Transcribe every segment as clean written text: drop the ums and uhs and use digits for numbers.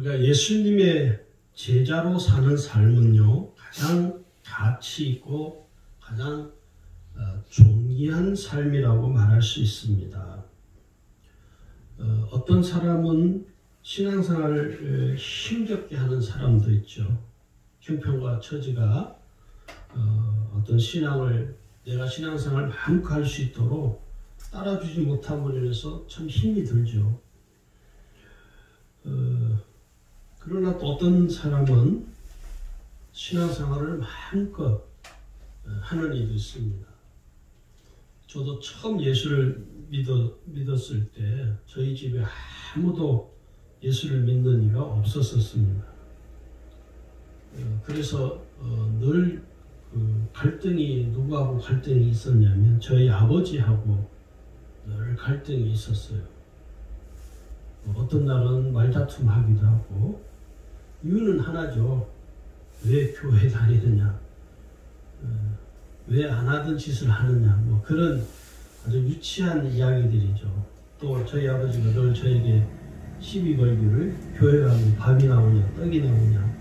우리가 예수님의 제자로 사는 삶은요, 가장 가치 있고 가장 존귀한 삶이라고 말할 수 있습니다. 어떤 사람은 신앙생활을 힘겹게 하는 사람도 있죠. 형편과 처지가 어떤 신앙을 내가 신앙생활을 마음껏 할 수 있도록 따라주지 못함으로 인해서 참 힘이 들죠. 그러나 또 어떤 사람은 신앙생활을 마음껏 하는 일도 있습니다. 저도 처음 예수를 믿었을 때 저희 집에 아무도 예수를 믿는 이가 없었습니다. 그래서 늘 갈등이, 누구하고 갈등이 있었냐면 저희 아버지하고 늘 갈등이 있었어요. 어떤 날은 말다툼하기도 하고, 이유는 하나죠. 왜 교회 다니느냐, 왜 안 하던 짓을 하느냐, 뭐 그런 아주 유치한 이야기들이죠. 또 저희 아버지가 늘 저에게 시비 걸기를 교회 가면 밥이 나오냐 떡이 나오냐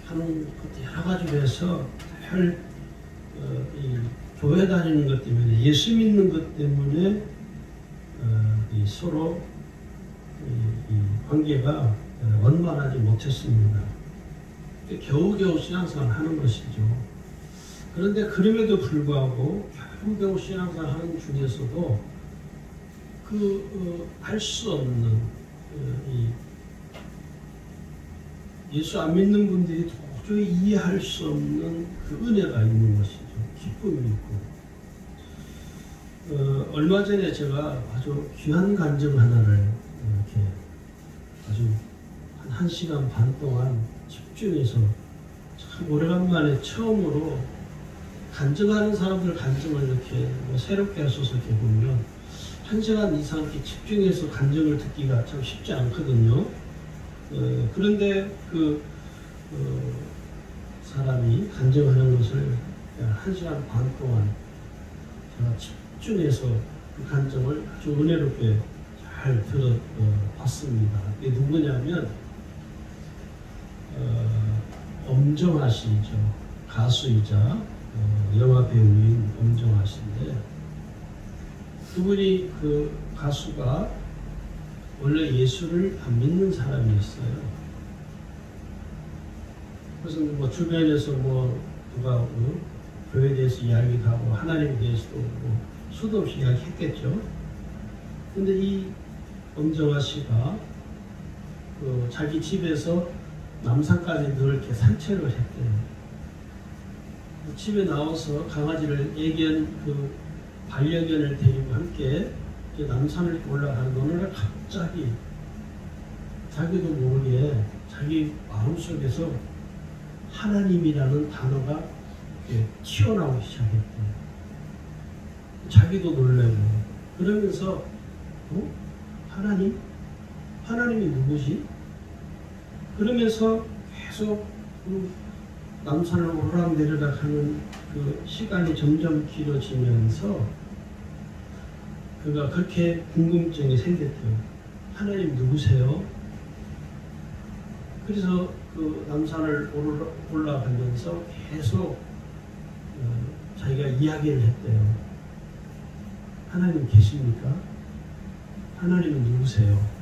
하는 것도 여러 가지로 해서 이 교회 다니는 것 때문에, 예수 믿는 것 때문에 서로 이 관계가 원만하지 못했습니다. 겨우겨우 신앙생활을 하는 것이죠. 그런데 그럼에도 불구하고 겨우겨우 신앙생활을 하는 중에서도 알 수 없는 예수 안 믿는 분들이 도저히 이해할 수 없는 그 은혜가 있는 것이죠. 기쁨이 있고. 얼마 전에 제가 아주 귀한 간증 하나를 이렇게 아주 한 1시간 반 동안 집중해서 참 오래간만에 처음으로 간증하는 사람들 간증을 이렇게 새롭게 하셔서 이렇게 보면 1시간 이상 이렇게 집중해서 간증을 듣기가 참 쉽지 않거든요. 그런데 사람이 간증하는 것을 1시간 반 동안 제가 집중해서 그 간증을 아주 은혜롭게 잘 들어봤습니다. 이게 누구냐면 엄정화 씨죠. 가수이자 영화 배우인 엄정화 씨인데, 그분이 그 가수가 원래 예수를 안 믿는 사람이었어요. 그래서 뭐 주변에서 뭐 누가 교회에 대해서 이야기도 하고 하나님에 대해서도 뭐 수도 없이 이야기했겠죠. 근데 이 엄정화 씨가 자기 집에서 남산까지 늘 이렇게 산책을 했대요. 집에 나와서 강아지를, 애견 반려견을 데리고 함께 남산을 올라가는 어느 날 갑자기 자기도 모르게 자기 마음속에서 하나님이라는 단어가 튀어나오기 시작했대요. 자기도 놀라고. 그러면서 하나님이 누구지? 그러면서 계속 남산을 오르락내리락 하는 그 시간이 점점 길어지면서 그가 그렇게 궁금증이 생겼대요. 하나님 누구세요? 그래서 그 남산을 올라가면서 계속 자기가 이야기를 했대요. 하나님 계십니까? 하나님은 누구세요?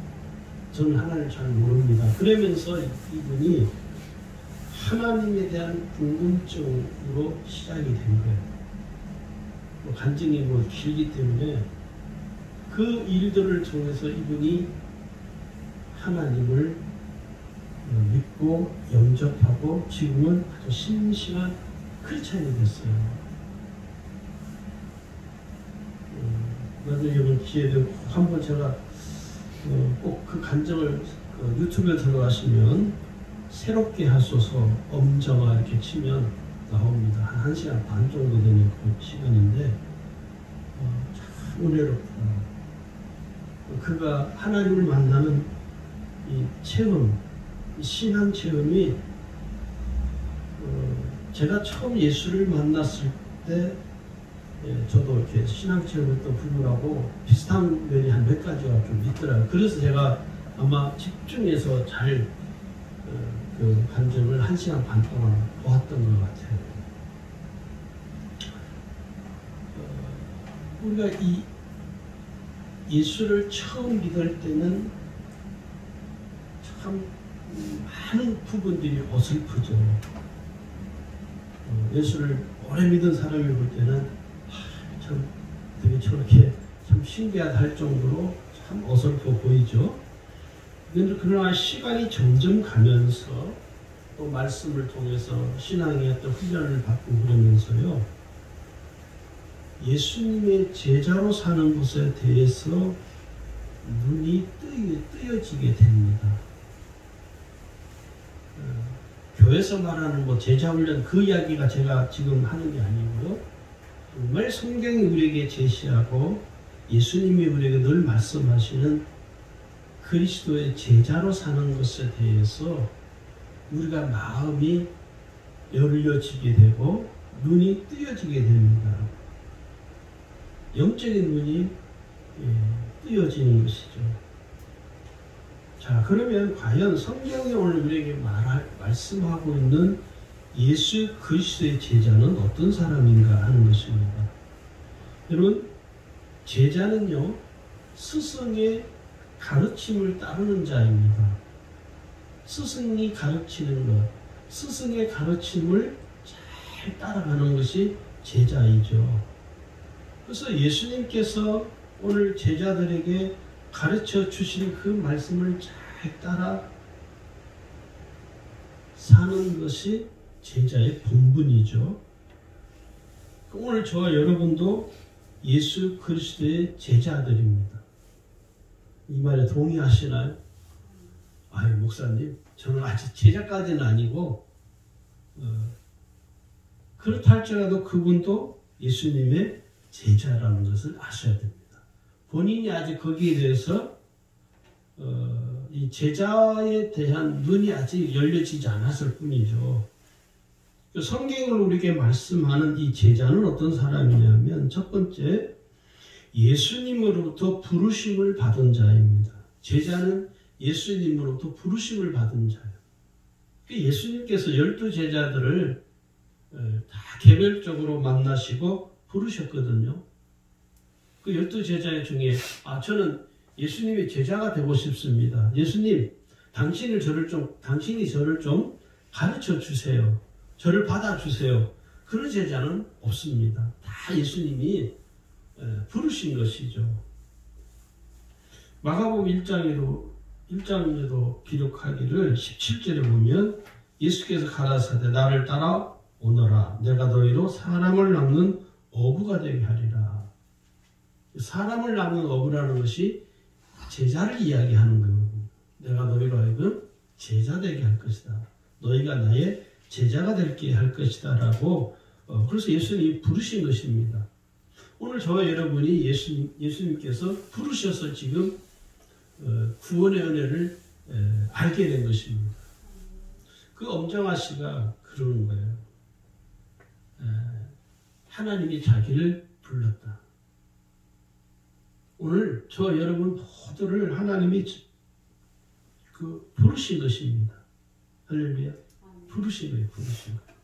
저는 하나님을 잘 모릅니다. 그러면서 이분이 하나님에 대한 궁금증으로 시작이 된 거예요. 간증이 길기 때문에 그 일들을 통해서 이분이 하나님을 믿고 영접하고 지금은 아주 신실한 크리스찬이 됐어요. 나중에 이번 기회에 한번 제가 꼭 그 간증을 유튜브에 들어가시면 새롭게 하소서 엄정화 이렇게 치면 나옵니다. 한 1시간 반 정도 되는 그 시간인데 참 은혜롭다. 그가 하나님을 만나는 이 체험, 이 신앙 체험이 제가 처음 예수를 만났을 때 저도 이렇게 신앙 체험했던 부분하고 비슷한 면이 한 몇 가지가 좀 있더라고요. 그래서 제가 아마 집중해서 잘 그 간증을 1시간 반 동안 보았던 것 같아요. 우리가 이 예수를 처음 믿을 때는 참 많은 부분들이 어설프죠. 예수를 오래 믿은 사람이 볼 때는 참 되게 저렇게 참 신기하다 할 정도로 참 어설퍼 보이죠. 그러나 시간이 점점 가면서 또 말씀을 통해서 신앙의 어떤 훈련을 받고 그러면서요, 예수님의 제자로 사는 것에 대해서 눈이 뜨여지게 됩니다. 교회에서 말하는 제자 훈련 그 이야기가 제가 지금 하는 게 아니고요, 정말 성경이 우리에게 제시하고 예수님이 우리에게 늘 말씀하시는 그리스도의 제자로 사는 것에 대해서 우리가 마음이 열려지게 되고 눈이 뜨여지게 됩니다. 영적인 눈이 뜨여지는 것이죠. 자, 그러면 과연 성경이 오늘 우리에게 말씀하고 있는 예수 그리스도의 제자는 어떤 사람인가 하는 것입니다. 여러분, 제자는요, 스승의 가르침을 따르는 자입니다. 스승이 가르치는 것, 스승의 가르침을 잘 따라가는 것이 제자이죠. 그래서 예수님께서 오늘 제자들에게 가르쳐 주신 그 말씀을 잘 따라 사는 것이 제자의 본분이죠. 오늘 저와 여러분도 예수 그리스도의 제자들입니다. 이 말에 동의하시나요? 아유, 목사님, 저는 아직 제자까지는 아니고, 그렇다 할지라도 그분도 예수님의 제자라는 것을 아셔야 됩니다. 본인이 아직 거기에 대해서 이 제자에 대한 눈이 아직 열려지지 않았을 뿐이죠. 성경을 우리에게 말씀하는 이 제자는 어떤 사람이냐면, 첫 번째, 예수님으로부터 부르심을 받은 자입니다. 제자는 예수님으로부터 부르심을 받은 자예요. 예수님께서 12제자들을 다 개별적으로 만나시고 부르셨거든요. 그 12제자 중에 저는 예수님의 제자가 되고 싶습니다. 예수님, 당신이 저를 좀 가르쳐 주세요. 저를 받아주세요. 그런 제자는 없습니다. 다 예수님이 부르신 것이죠. 마가복음 1장에도 기록하기를 17절에 보면 예수께서 가라사대 나를 따라 오너라. 내가 너희로 사람을 낳는 어부가 되게 하리라. 사람을 낳는 어부라는 것이 제자를 이야기하는 거거든요. 내가 너희로 하여금 제자 되게 할 것이다. 너희가 나의 제자가 되게 할 것이다 라고 그래서 예수님이 부르신 것입니다. 오늘 저와 여러분이 예수님께서 부르셔서 지금 구원의 은혜를 알게 된 것입니다. 그 엄정아 씨가 그러는 거예요. 하나님이 자기를 불렀다. 오늘 저와 여러분 모두를 하나님이 부르신 것입니다. 할렐루야. 부르신 거예요. 부르신 거예요.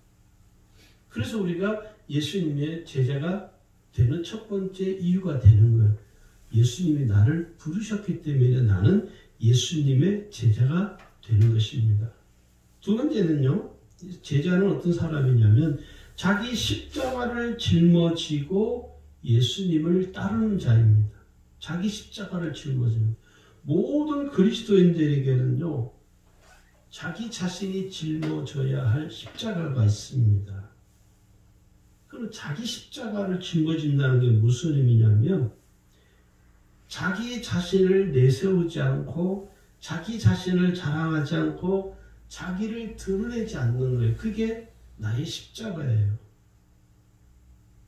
그래서 우리가 예수님의 제자가 되는 첫 번째 이유가 되는 거예요. 예수님이 나를 부르셨기 때문에 나는 예수님의 제자가 되는 것입니다. 두 번째는요, 제자는 어떤 사람이냐면 자기 십자가를 짊어지고 예수님을 따르는 자입니다. 자기 십자가를 짊어지는 모든 그리스도인들에게는요, 자기 자신이 짊어져야 할 십자가가 있습니다. 그럼 자기 십자가를 짊어진다는 게 무슨 의미냐면 자기 자신을 내세우지 않고 자기 자신을 자랑하지 않고 자기를 드러내지 않는 거예요. 그게 나의 십자가예요.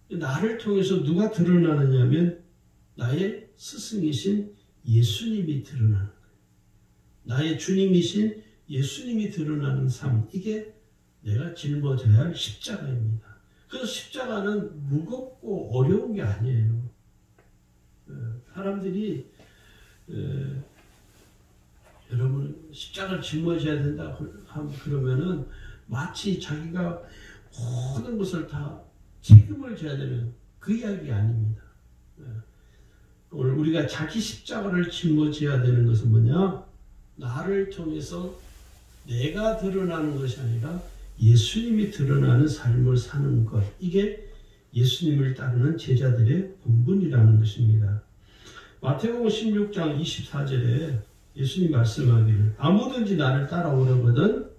나를 통해서 누가 드러나느냐면 나의 스승이신 예수님이 드러나는 거예요. 나의 주님이신 예수님이 드러나는 삶, 이게 내가 짊어져야 할 십자가입니다. 그래서 십자가는 무겁고 어려운 게 아니에요. 사람들이 여러분 십자가를 짊어져야 된다 그러면은 마치 자기가 모든 것을 다 책임을 져야 되는 그 이야기가 아닙니다. 오늘 우리가 자기 십자가를 짊어져야 되는 것은 뭐냐? 나를 통해서 내가 드러나는 것이 아니라 예수님이 드러나는 삶을 사는 것. 이게 예수님을 따르는 제자들의 본분이라는 것입니다. 마태복음 16장 24절에 예수님 말씀하기를 아무든지 나를 따라오려거든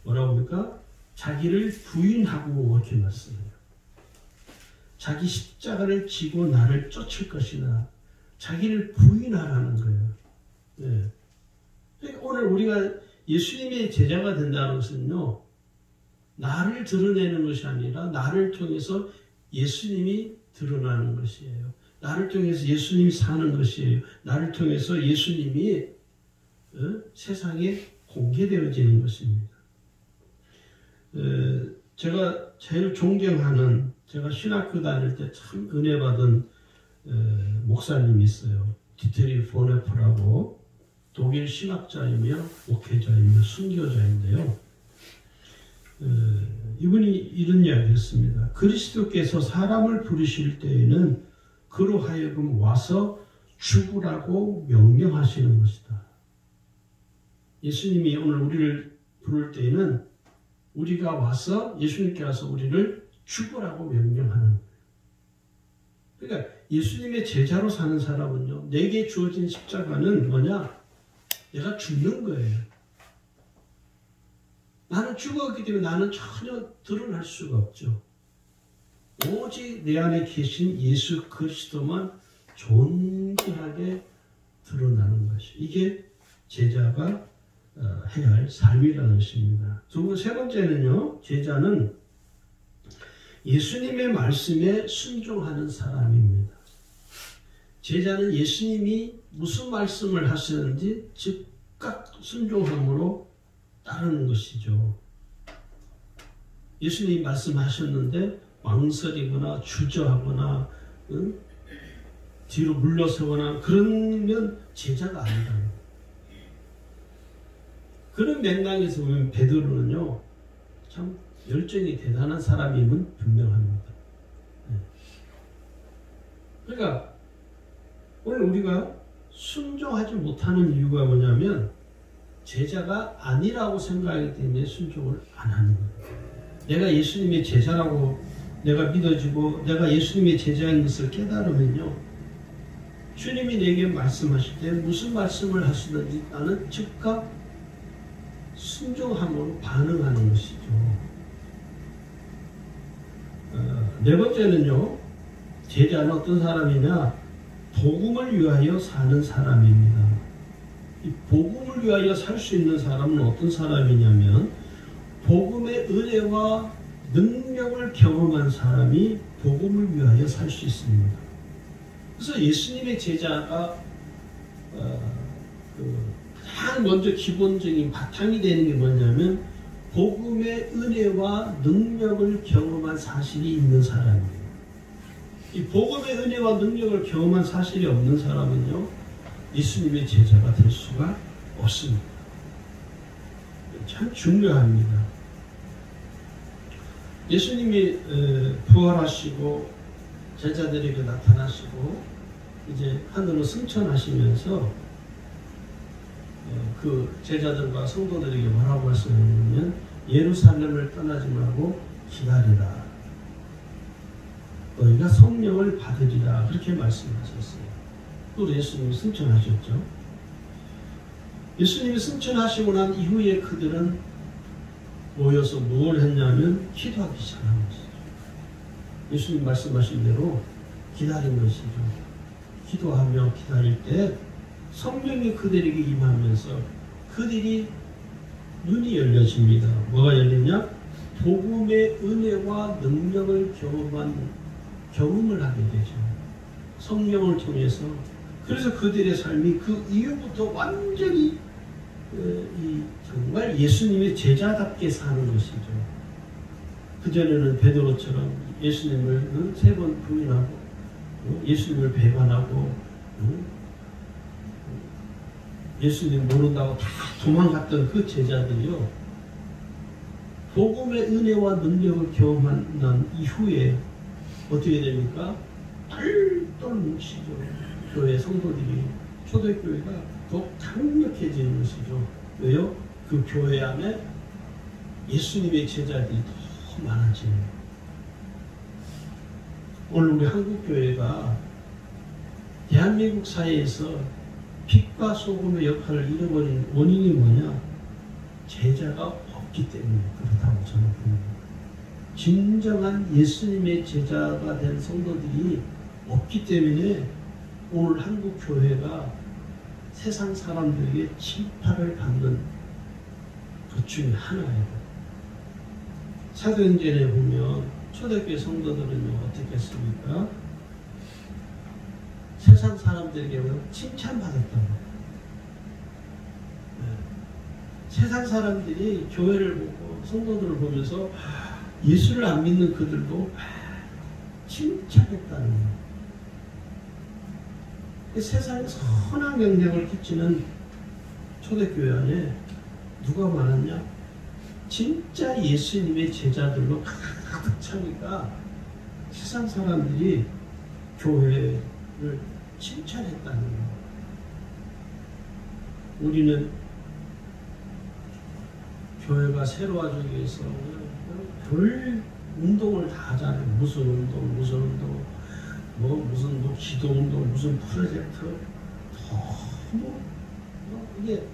뭐라고 합니까? 자기를 부인하고 이렇게 말씀해요. 자기 십자가를 지고 나를 쫓을 것이나 자기를 부인하라는 거예요. 네. 그러니까 오늘 우리가 예수님의 제자가 된다는 것은요, 나를 드러내는 것이 아니라 나를 통해서 예수님이 드러나는 것이에요. 나를 통해서 예수님이 사는 것이에요. 나를 통해서 예수님이 세상에 공개되어지는 것입니다. 제가 제일 존경하는, 제가 신학교 다닐 때 참 은혜 받은 목사님이 있어요. 디트리 보네프라고 독일 신학자이며 목회자이며 순교자인데요. 이분이 이런 이야기 했습니다. 그리스도께서 사람을 부르실 때에는 그로 하여금 와서 죽으라고 명령하시는 것이다. 예수님이 오늘 우리를 부를 때에는 우리가 와서 예수님께 와서 우리를 죽으라고 명령하는 거예요. 그러니까 예수님의 제자로 사는 사람은요, 내게 주어진 십자가는 뭐냐? 내가 죽는 거예요. 나는 죽었기 때문에 나는 전혀 드러날 수가 없죠. 오직 내 안에 계신 예수 그리스도만 존귀하게 드러나는 것이, 이게 제자가 해야 할 삶이라는 것입니다. 세 번째는요, 제자는 예수님의 말씀에 순종하는 사람입니다. 제자는 예수님이 무슨 말씀을 하시는지 즉각 순종함으로 따르는 것이죠. 예수님이 말씀하셨는데 망설이거나 주저하거나 뒤로 물러서거나 그러면 제자가 아니다. 그런 맥락에서 보면 베드로는요, 참 열정이 대단한 사람임은 분명합니다. 그러니까 오늘 우리가 순종하지 못하는 이유가 뭐냐면 제자가 아니라고 생각하기 때문에 순종을 안 하는 거예요. 내가 예수님의 제자라고 내가 믿어지고 내가 예수님의 제자인 것을 깨달으면요, 주님이 내게 말씀하실 때 무슨 말씀을 하시든지 나는 즉각 순종함으로 반응하는 것이죠. 네 번째는요, 제자는 어떤 사람이냐? 복음을 위하여 사는 사람입니다. 이 복음을 위하여 살 수 있는 사람은 어떤 사람이냐면 복음의 은혜와 능력을 경험한 사람이 복음을 위하여 살 수 있습니다. 그래서 예수님의 제자가 가장 먼저 기본적인 바탕이 되는 게 뭐냐면 복음의 은혜와 능력을 경험한 사실이 있는 사람이에요. 이 복음의 은혜와 능력을 경험한 사실이 없는 사람은요, 예수님의 제자가 될 수가 없습니다. 참 중요합니다. 예수님이 부활하시고 제자들에게 나타나시고 이제 하늘로 승천하시면서 그 제자들과 성도들에게 뭐라고 하시냐면 예루살렘을 떠나지 말고 기다리라. 너희가 성령을 받으리라. 그렇게 말씀하셨어요. 또 예수님이 승천하셨죠. 예수님이 승천하시고 난 이후에 그들은 모여서 무엇을 했냐면 기도하기 시작한 것이죠. 예수님 말씀하신 대로 기다린 것이죠. 기도하며 기다릴 때 성령이 그들에게 임하면서 그들이 눈이 열려집니다. 뭐가 열리냐? 복음의 은혜와 능력을 경험을 하게 되죠. 성령을 통해서. 그래서 그들의 삶이 그 이후부터 완전히 정말 예수님의 제자답게 사는 것이죠. 그전에는 베드로처럼 예수님을 3번 부인하고, 예수님을 배반하고, 예수님 모른다고 다 도망갔던 그 제자들이요, 복음의 은혜와 능력을 경험한 난 이후에 어떻게 됩니까? 똘똘 뭉치죠. 교회 성도들이, 초대교회가 더 강력해지는 것이죠. 왜요? 그 교회 안에 예수님의 제자들이 더 많아지는 거예요. 오늘 우리 한국교회가 대한민국 사회에서 빛과 소금의 역할을 잃어버린 원인이 뭐냐? 제자가 없기 때문에 그렇다고 저는 봅니다. 진정한 예수님의 제자가 된 성도들이 없기 때문에 오늘 한국교회가 세상 사람들에게 침파를 받는 것 중에 하나예요. 사도행전에 보면 초대교회 성도들은요, 어떻게 했습니까? 세상 사람들에게 칭찬받았다고. 네. 세상 사람들이 교회를 보고 성도들을 보면서 예수를 안 믿는 그들도 칭찬했다는 거예요. 세상에 선한 영향을 끼치는 초대교회 안에 누가 많았냐? 진짜 예수님의 제자들로 가득 차니까 세상 사람들이 교회를 칭찬했다는 거예요. 우리는 교회가 새로워지기 위해서 별 운동을 다 하잖아요. 무슨 운동, 무슨 기도 운동, 무슨 프로젝트, 너무 이게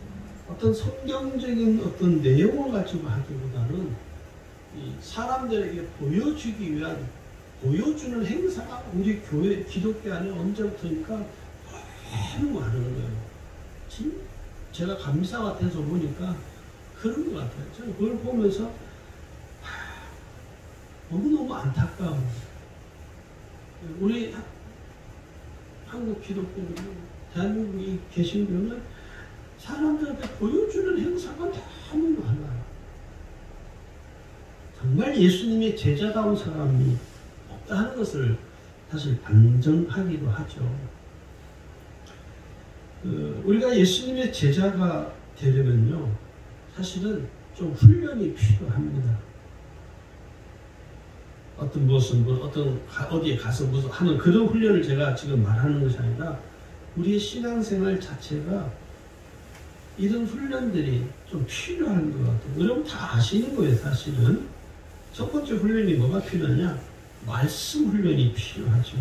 어떤 성경적인 어떤 내용을 가지고 하기보다는 이 사람들에게 보여주기 위한, 보여주는 행사가 우리 교회 기독교 안에 언제부터니까 너무 많은 거예요. 제가 감사 같아서 보니까 그런 것 같아요. 저는 그걸 보면서 너무너무 안타까워. 우리 한국 기독교는, 대한민국이 계신 교는 사람들한테 보여주는 행사가 너무 많아요. 정말 예수님의 제자다운 사람이 없다 하는 것을 사실 반증하기도 하죠. 우리가 예수님의 제자가 되려면요, 사실은 좀 훈련이 필요합니다. 어디에 가서 무슨 하는 그런 훈련을 제가 지금 말하는 것이 아니라, 우리의 신앙생활 자체가 이런 훈련들이 좀 필요한 것 같아요. 여러분 다 아시는 거예요, 사실은. 첫 번째 훈련이 뭐가 필요하냐? 말씀 훈련이 필요하죠.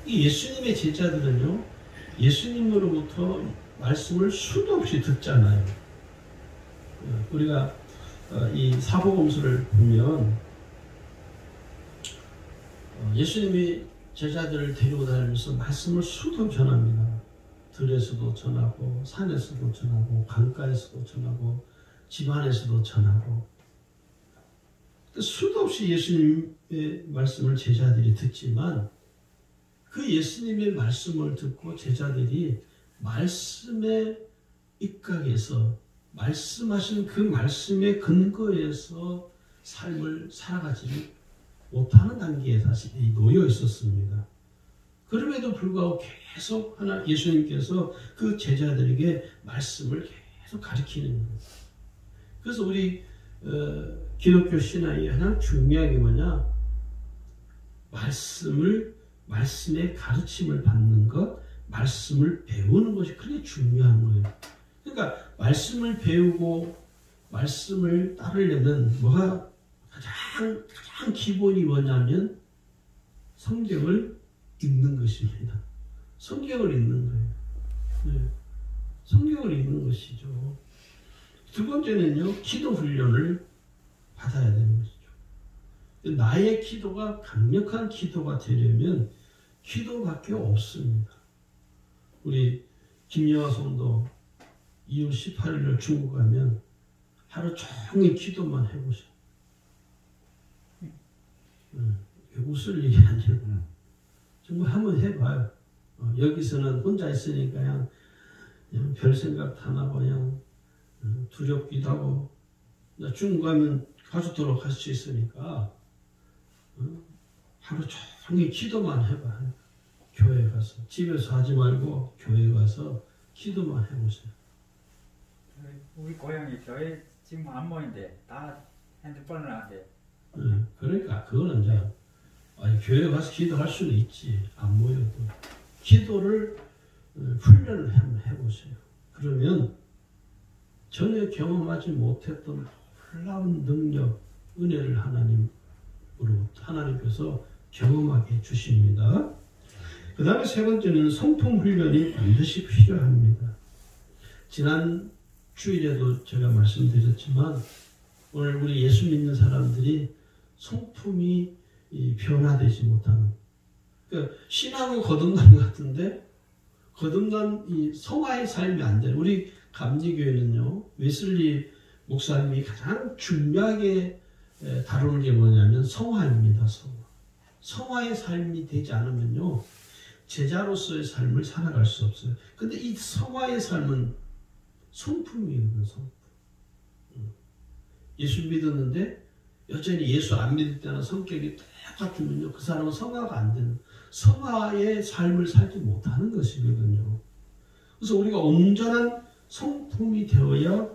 이 예수님의 제자들은요, 예수님으로부터 말씀을 수도 없이 듣잖아요. 우리가 이 사복음서를 보면 예수님이 제자들을 데리고 다니면서 말씀을 수도 전합니다. 들에서도 전하고, 산에서도 전하고, 강가에서도 전하고, 집 안에서도 전하고. 수도 없이 예수님의 말씀을 제자들이 듣지만, 그 예수님의 말씀을 듣고 제자들이 말씀의 입각에서, 말씀하신 그 말씀의 근거에서 삶을 살아가지 못하는 단계에 사실 놓여 있었습니다. 그럼에도 불구하고 계속 예수님께서 그 제자들에게 말씀을 계속 가르치는 거예요. 그래서 우리 기독교 신앙이 가장 중요한 게 뭐냐? 말씀의 가르침을 받는 것, 말씀을 배우는 것이 그렇게 중요한 거예요. 그러니까 말씀을 배우고 말씀을 따르려면 뭐가 가장 기본이 뭐냐면 성경을 읽는 것입니다. 성경을 읽는 거예요. 네. 성경을 읽는 것이죠. 두 번째는요, 기도 훈련을 받아야 되는 것이죠. 나의 기도가 강력한 기도가 되려면 기도밖에 없습니다. 우리 김여화 성도 2월 18일을 중국 가면 하루 종일 기도만 해보셔. 웃을 일이 아니에요. 정말 한번 해봐요. 여기서는 혼자 있으니까 그냥 별 생각 다 나고 그냥 두렵기도 하고, 중국 가면 가족들하고 갈 수 있으니까 하루 종일 기도만 해봐요. 교회 가서. 집에서 하지 말고 교회 가서 기도만 해보세요. 우리 고향이 교회 지금 안 모인데 다 핸드폰을 하는데. 그러니까 그거는 이제 교회 가서 기도할 수는 있지. 안 모여도 기도를 훈련을 한번 해보세요. 그러면 전혀 경험하지 못했던 놀라운 능력, 은혜를 하나님께서 경험하게 해주십니다. 그 다음에 세 번째는 성품 훈련이 반드시 필요합니다. 지난 주일에도 제가 말씀드렸지만 오늘 우리 예수 믿는 사람들이 성품이 변화되지 못하는, 그러니까 신앙은 거듭난 것 같은데 거듭난 이 성화의 삶이 안 되는, 우리 감리교회는요, 웨슬리 목사님이 가장 중요하게 다루는 게 뭐냐면 성화입니다. 성화의 삶이 되지 않으면요, 제자로서의 삶을 살아갈 수 없어요. 근데 이 성화의 삶은 성품이거든요. 성품. 예수 믿었는데 여전히 예수 안 믿을 때나 성격이 똑같으면요, 그 사람은 성화가 안 되는, 성화의 삶을 살지 못하는 것이거든요. 그래서 우리가 온전한 성품이 되어야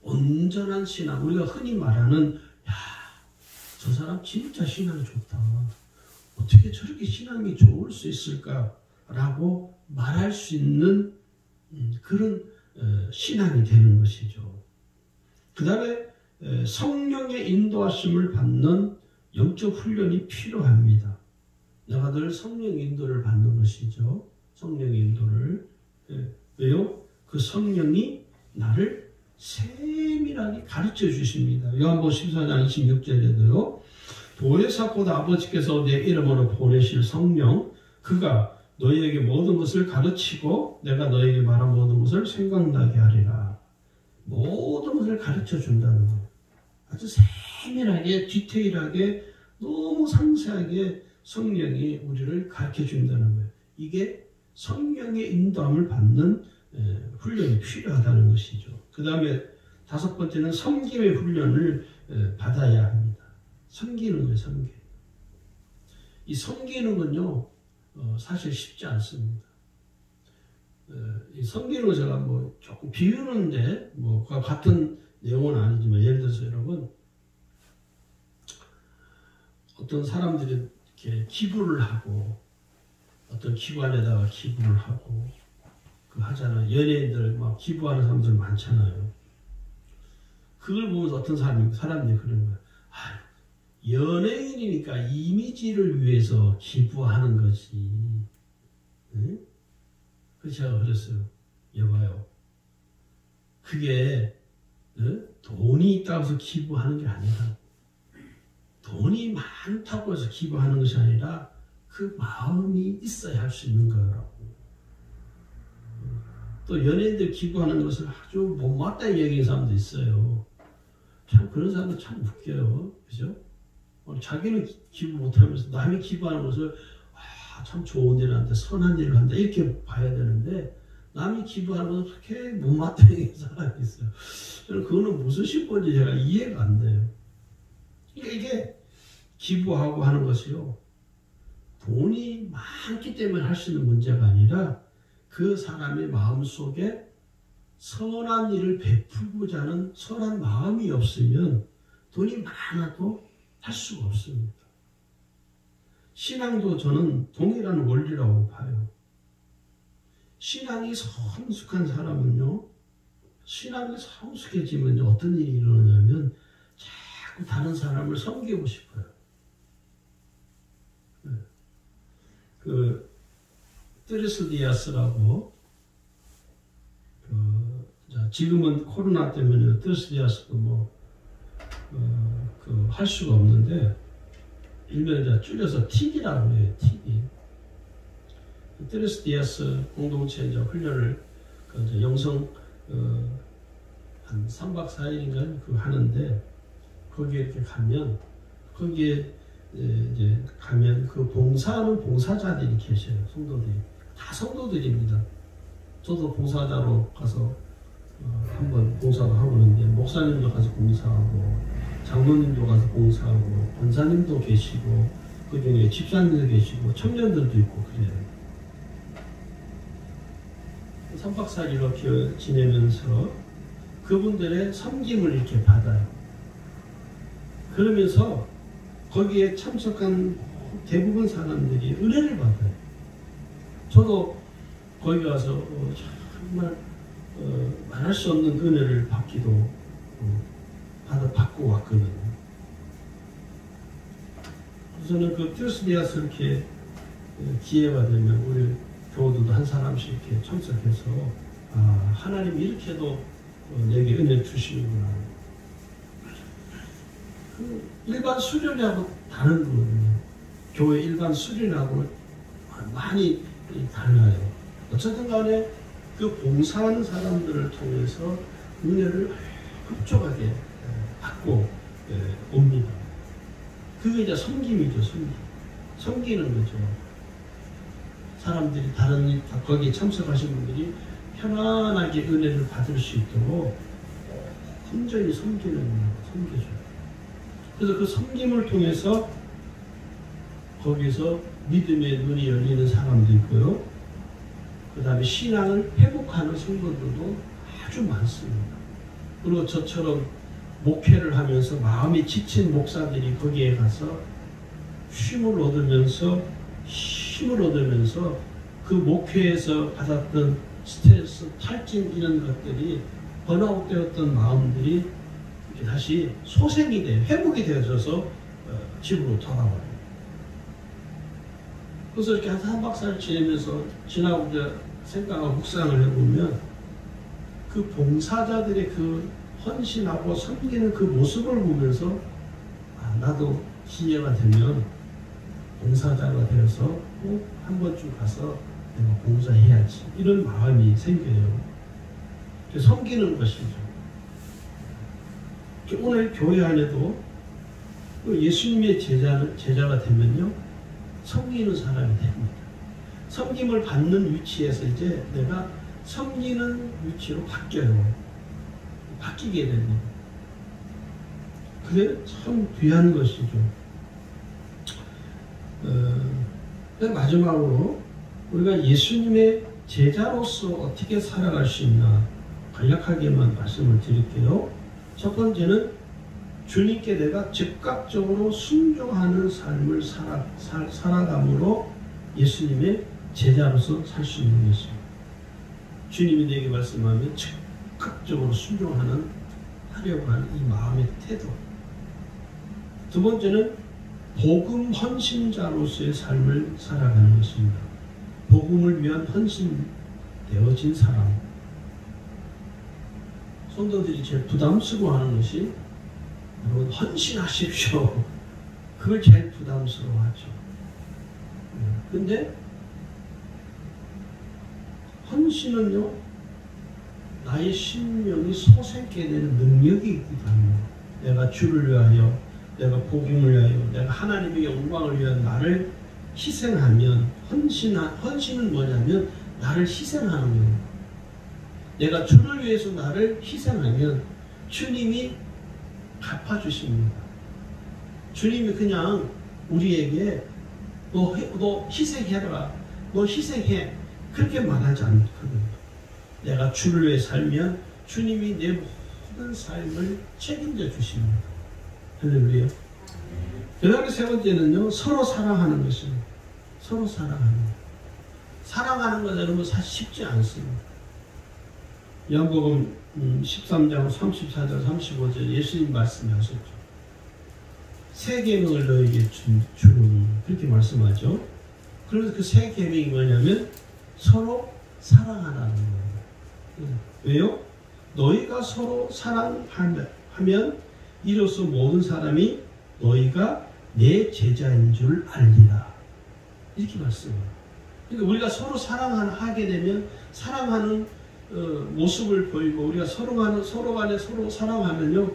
온전한 신앙, 우리가 흔히 말하는 야, 저 사람 진짜 신앙이 좋다, 어떻게 저렇게 신앙이 좋을 수 있을까라고 말할 수 있는 그런 신앙이 되는 것이죠. 그 다음에 성령의 인도하심을 받는 영적 훈련이 필요합니다. 내가 늘 성령 인도를 받는 것이죠. 성령 인도를. 왜요? 그 성령이 나를 세밀하게 가르쳐 주십니다. 요한복음 14장 26절에도요. 보혜사곧 아버지께서 내 이름으로 보내실 성령, 그가 너희에게 모든 것을 가르치고 내가 너희에게 말한 모든 것을 생각나게 하리라. 모든 것을 가르쳐 준다는 거예요. 아주 세밀하게, 디테일하게, 너무 상세하게 성령이 우리를 가르쳐 준다는 거예요. 이게 성령의 인도함을 받는 훈련이 필요하다는 것이죠. 그 다음에 다섯 번째는 섬김의 훈련을 받아야 합니다. 섬기는 거예요, 섬기. 이 섬기는 건요, 사실 쉽지 않습니다. 이 섬기는 거 제가 뭐 조금 비우는데, 뭐, 그와 같은 내용은 아니지만, 예를 들어서 여러분, 어떤 사람들이 이렇게 기부를 하고, 어떤 기관에다가 기부를 하고, 그 하잖아요. 연예인들 막 기부하는 사람들 많잖아요. 그걸 보면서 어떤 사람들이 그런 거예요. 아, 연예인이니까 이미지를 위해서 기부하는 거지. 응? 그래서 제가 그랬어요. 여봐요. 그게 돈이 있다고 해서 기부하는 게 아니라, 돈이 많다고 해서 기부하는 것이 아니라 그 마음이 있어야 할 수 있는 거라고. 또 연예인들 기부하는 것을 아주 못마땅히 여기는 사람도 있어요. 참 그런 사람도 참 웃겨요. 그죠? 자기는 기부 못하면서 남이 기부하는 것을 참 좋은 일을 한다, 선한 일을 한다, 이렇게 봐야 되는데, 남이 기부하는 것을 그렇게 못마땅히 여기는 사람이 있어요. 저는 그거는 무슨 심보인지 제가 이해가 안 돼요. 그러니까 이게 기부하고 하는 것이요, 돈이 많기 때문에 할 수 있는 문제가 아니라 그 사람의 마음속에 선한 일을 베풀고자 하는 선한 마음이 없으면 돈이 많아도 할 수가 없습니다. 신앙도 저는 동일한 원리라고 봐요. 신앙이 성숙한 사람은요, 신앙이 성숙해지면 어떤 일이 일어나냐면 자꾸 다른 사람을 섬기고 싶어요. 그 트리스디아스라고, 지금은 코로나 때문에 트리스디아스도 할 수가 없는데, 일명 줄여서 TD라고 해요. TD. 트리스디아스 공동체 훈련을 영성 한 3박 4일인가 그거 하는데, 거기에 이렇게 가면, 거기에 이제 가면 그 봉사하는 봉사자들이 계셔요. 성도들이. 다 성도들입니다. 저도 봉사자로 가서 한번 봉사도 하고 있는데, 목사님도 가서 봉사하고, 장로님도 가서 봉사하고, 권사님도 계시고, 그 중에 집사님도 계시고, 청년들도 있고 그래요. 3박 4일 이렇게 지내면서 그분들의 섬김을 이렇게 받아요. 그러면서 거기에 참석한 대부분 사람들이 은혜를 받아요. 저도 거기 가서 정말 말할 수 없는 은혜를 받기도 받고 왔거든요. 저는 그 튜스디아스 이렇게 기회가 되면 우리 교우들도 한 사람씩 이렇게 참석해서 하나님이 이렇게도 내게 은혜를 주시는구나. 그 일반 수련회하고 다른 거거든요. 교회 일반 수련회하고는 많이 달라요. 어쨌든 간에 그 봉사하는 사람들을 통해서 은혜를 흡족하게 받고 옵니다. 그게 이제 섬김이죠, 섬김. 섬기는 거죠. 사람들이 거기에 참석하신 분들이 편안하게 은혜를 받을 수 있도록 온전히 섬겨줘요. 그래서 그 섬김을 통해서 거기서 믿음의 눈이 열리는 사람도 있고요. 그 다음에 신앙을 회복하는 성도들도 아주 많습니다. 그리고 저처럼 목회를 하면서 마음이 지친 목사들이 거기에 가서 힘을 얻으면서 그 목회에서 받았던 스트레스, 탈진 이런 것들이 번아웃 되었던 마음들이 다시 소생이 돼 회복이 되어져서 집으로 돌아와요. 그래서 이렇게 한 3박 4일 지내면서 지나고 이제 생각하고 묵상을 해보면 그 봉사자들의 그 헌신하고 섬기는 그 모습을 보면서 나도 기회가 되면 봉사자가 되어서 꼭 한 번쯤 가서 내가 봉사해야지 이런 마음이 생겨요. 섬기는 것이죠. 오늘 교회 안에도 예수님의 제자가 되면요 섬기는 사람이 됩니다. 섬김을 받는 위치에서 이제 내가 섬기는 위치로 바뀌게 됩니다. 그게 참 귀한 것이죠. 마지막으로 우리가 예수님의 제자로서 어떻게 살아갈 수 있나 간략하게만 말씀을 드릴게요. 첫 번째는 주님께 내가 즉각적으로 순종하는 삶을 살아감으로 예수님의 제자로서 살 수 있는 것입니다. 주님이 내게 말씀하면 즉각적으로 하려고 하는 이 마음의 태도. 두 번째는 복음 헌신자로서의 삶을 살아가는 것입니다. 복음을 위한 헌신되어진 사람. 성도들이 제일 부담스러워하는 것이 여러분 헌신하십시오. 그걸 제일 부담스러워하죠. 근데 헌신은요 나의 신명이 소생케 되는 능력이 있기도 합니다. 내가 주를 위하여, 내가 복음을 위하여, 내가 하나님의 영광을 위한 나를 희생하면 헌신은 뭐냐면 나를 희생하는 거예요. 내가 주를 위해서 나를 희생하면 주님이 갚아주십니다. 주님이 그냥 우리에게 너 희생해라, 너 희생해 그렇게 말하지 않거든요. 내가 주를 위해 살면 주님이 내 모든 삶을 책임져 주십니다. 할렐루야. 그 다음에 세 번째는요 서로 사랑하는 것입니다. 서로 사랑하는 것 여러분 사실 쉽지 않습니다. 요한복음 13장 34절 35절 예수님 말씀하셨죠. 새 계명을 너에게 주노니 그렇게 말씀하죠. 그래서 그 새 계명이 뭐냐면 서로 사랑하라는 거예요. 왜요? 너희가 서로 사랑하면 이로써 모든 사람이 너희가 내 제자인 줄 알리라. 이렇게 말씀해요. 그러니까 우리가 서로 사랑하게 되면 사랑하는 모습을 보이고 우리가 서로 간에 서로 사랑하면요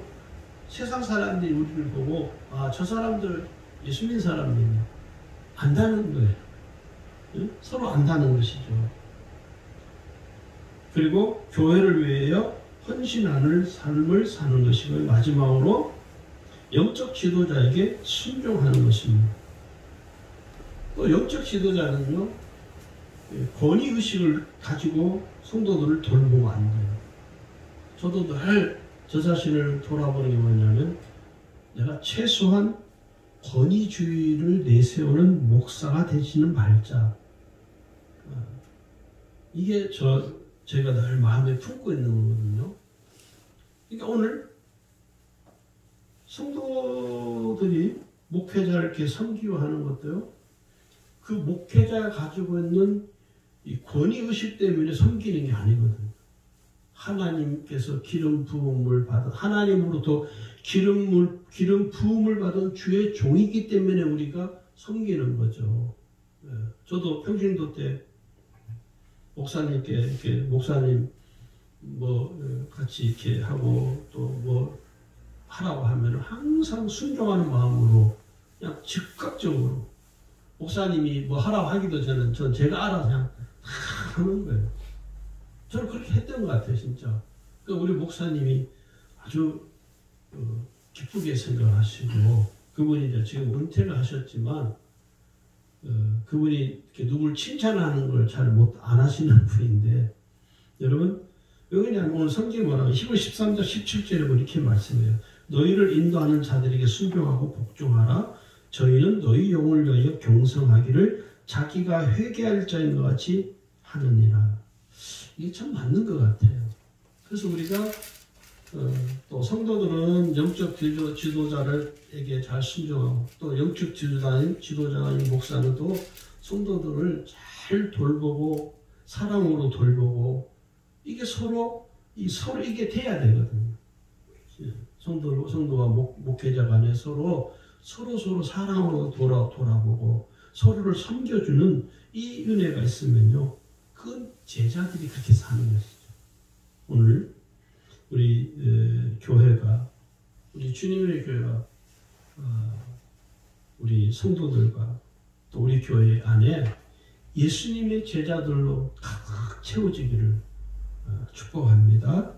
세상 사람들이 우리를 보고 저 사람들 예수 믿는 사람들이네 안다는 거예요. 응? 서로 안다는 것이죠. 그리고 교회를 위하여 헌신하는 삶을 사는 것이고 마지막으로 영적 지도자에게 순종하는 것입니다. 또 영적 지도자는요 권위의식을 가지고 성도들을 돌보면 안 돼요. 저도 늘 저 자신을 돌아보는 게 뭐냐면 내가 최소한 권위주의를 내세우는 목사가 되지는 말자. 이게 제가 늘 마음에 품고 있는 거거든요. 그러니까 오늘 성도들이 목회자를 이렇게 섬기하는 것도요. 그 목회자가 가지고 있는 이 권위의식 때문에 섬기는 게 아니거든요. 하나님께서 기름 부음을 받은, 하나님으로부터 기름 부음을 받은 주의 종이기 때문에 우리가 섬기는 거죠. 저도 평신도 때 목사님께 이렇게 목사님 같이 이렇게 하고 또 하라고 하면 항상 순종하는 마음으로 그냥 즉각적으로 목사님이 하라고 하기도 전에 전 제가 알아서 그냥 하는 거예요. 저는 그렇게 했던 것 같아요, 진짜. 그러니까 우리 목사님이 아주 기쁘게 생각하시고, 그분이 이제 지금 은퇴를 하셨지만, 그분이 이렇게 누굴 칭찬하는 걸 잘 안 하시는 분인데, 여러분, 왜냐하면 오늘 성경에 뭐라고 히브리 13장 17절에 이렇게 말씀해요. 너희를 인도하는 자들에게 순종하고 복종하라. 저희는 너희 영을 위하여 경성하기를 자기가 회개할 자인 것 같이 하느니라. 이게 참 맞는 것 같아요. 그래서 우리가 또 성도들은 영적 지도자에게 잘 순종하고 또 영적 지도자인 목사는 또 성도들을 잘 돌보고 사랑으로 돌보고 이게 서로 이게 돼야 되거든요. 성도와 목회자 간에 서로 사랑으로 돌아보고 서로를 섬겨주는 이 은혜가 있으면요. 그 제자들이 그렇게 사는 것이죠. 오늘 우리 교회가, 우리 주님의 교회가 우리 성도들과 또 우리 교회 안에 예수님의 제자들로 가득 채워지기를 축복합니다.